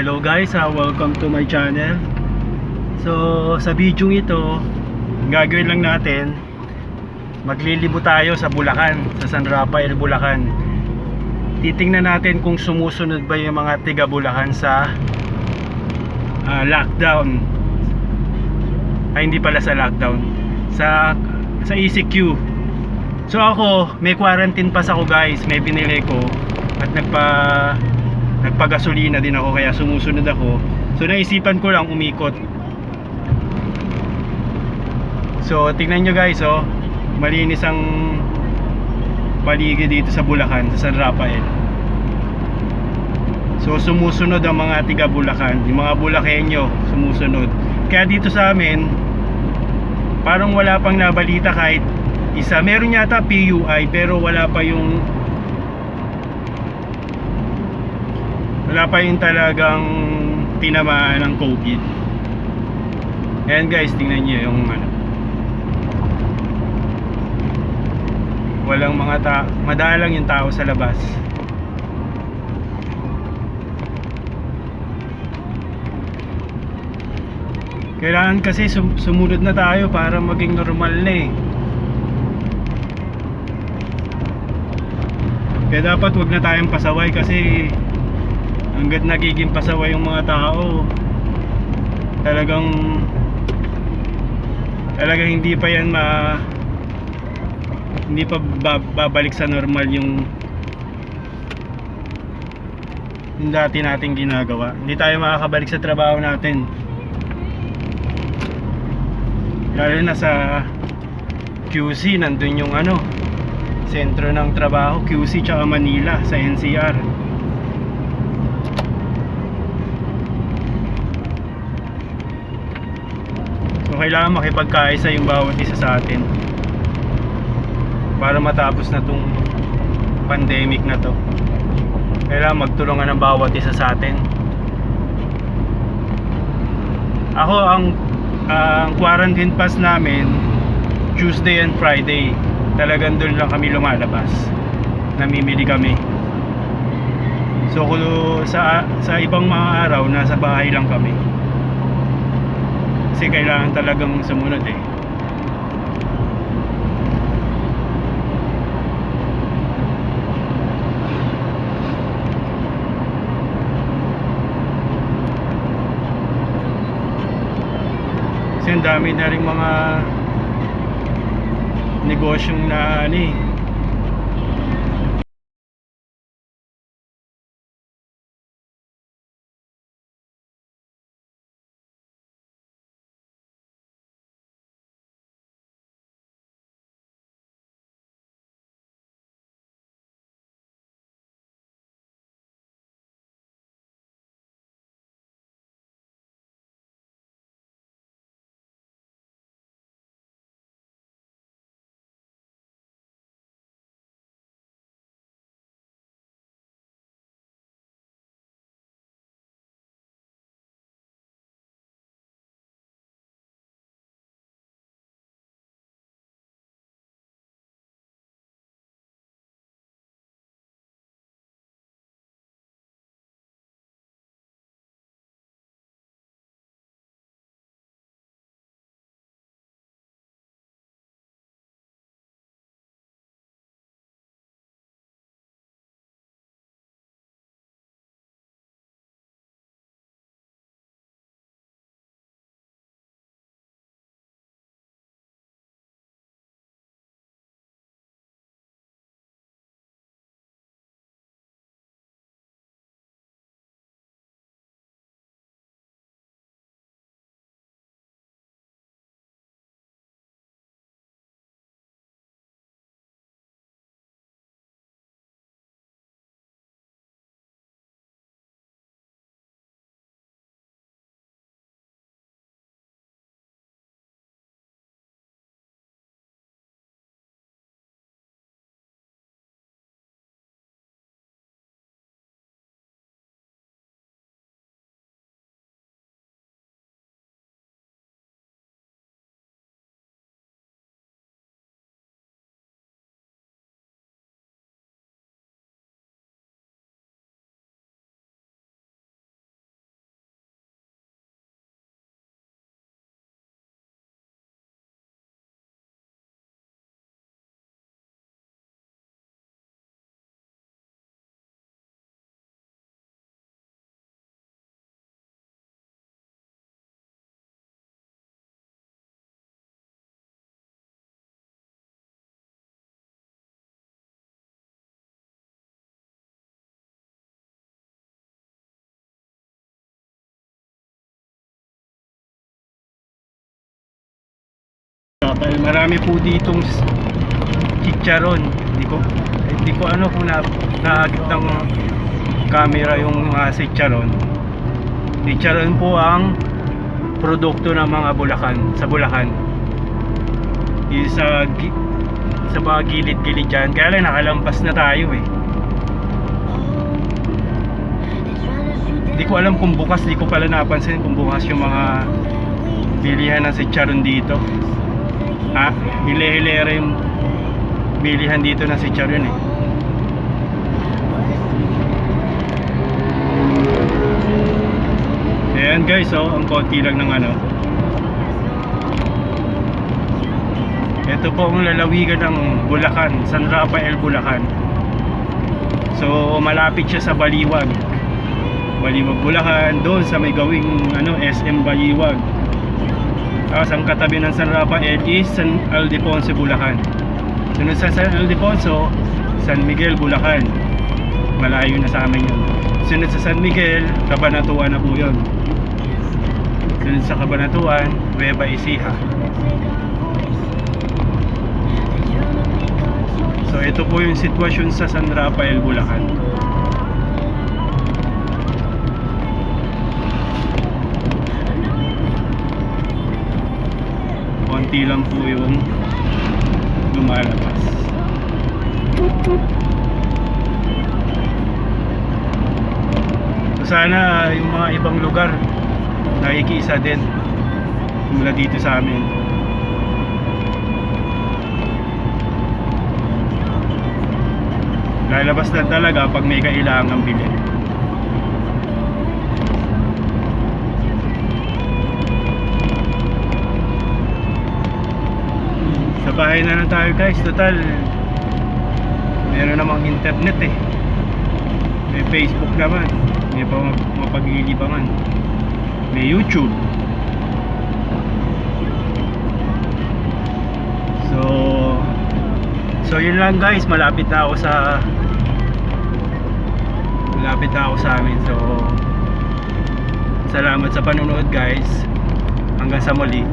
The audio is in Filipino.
Hello guys, welcome to my channel. So sa video ito, gagawin lang natin, maglilibot tayo sa Bulacan, sa San Rafael, Bulacan. Titingnan natin kung sumusunod ba yung mga tiga Bulacan sa lockdown. Ay, hindi pala sa lockdown, sa ECQ. So ako, may quarantine pass ako guys, may binili ko at nagpagasolina din ako, kaya sumusunod ako. So naisipan ko lang umikot. So tingnan nyo guys, oh, malinis ang paligid dito sa Bulacan, sa San Rafael. So sumusunod ang mga tiga Bulacan, yung mga Bulakenyo sumusunod. Kaya dito sa amin parang wala pang nabalita kahit isa. Meron yata PUI pero wala pa yung talagang tinamaan ng COVID. Ayan guys, tingnan nyo yung walang mga madalang yung tao sa labas. Kailangan kasi sumunod na tayo para maging normal na eh. Kaya dapat wag na tayong pasaway, kasi hanggat nagiging pasaway yung mga tao, talagang hindi pa yan hindi pa babalik sa normal yung dati nating ginagawa. Hindi tayo makakabalik sa trabaho natin, lalo na sa QC. Nandun yung sentro ng trabaho, QC tsaka Manila sa NCR. So kailangan makipagkaisa yung bawat isa sa atin para matapos na tong pandemic na to. Kailangan magtulungan ng bawat isa sa atin. Ako, ang quarantine pass namin Tuesday and Friday. Talagang doon lang kami lumalabas, namimili kami. So sa ibang mga araw nasa bahay lang kami, kasi kailangan talagang sumunod eh. Kasi ang dami na rin mga negosyong na Dahil marami po ditong chicharon. Hindi ko ano kung naagit ng camera yung chicharon. Chicharon po ang produkto ng mga Bulacan, sa Bulacan. Yung sa mga gilid-gilid dyan. Kaya lang nakalampas na tayo eh. Hindi ko alam kung bukas, di ko pala napansin kung bukas yung mga bilihan ng chicharon dito. Hile-hilera yung bilihan dito ng chicharon eh. Ayan guys, ang konti lang ng ano. Ito po ang lalawigan ng Bulacan, San Rafael, Bulacan. So malapit siya sa Baliwag, Bulacan, doon sa may gawing SM Baliwag. Tapos ang katabi ng San Rafael is San Ildefonso, Bulacan. Sunod sa San Ildefonso, San Miguel, Bulacan. Malayo na sa amin yun. Sunod sa San Miguel, Cabanatuan na po yun. Sunod sa Cabanatuan, Nueva Ecija. So ito po yung sitwasyon sa San Rafael, Bulacan. Konti lang po yung lumalabas. So sana yung mga ibang lugar nakikiisa din mula dito sa amin. Lalabas lang talaga pag may kailangang bilhin. Sa bahay na lang tayo guys. Total meron namang internet eh. May Facebook naman. May mapag-iilibangan. May YouTube. So yun lang guys. Malapit na ako sa amin. So salamat sa panonood guys. Hanggang sa muli.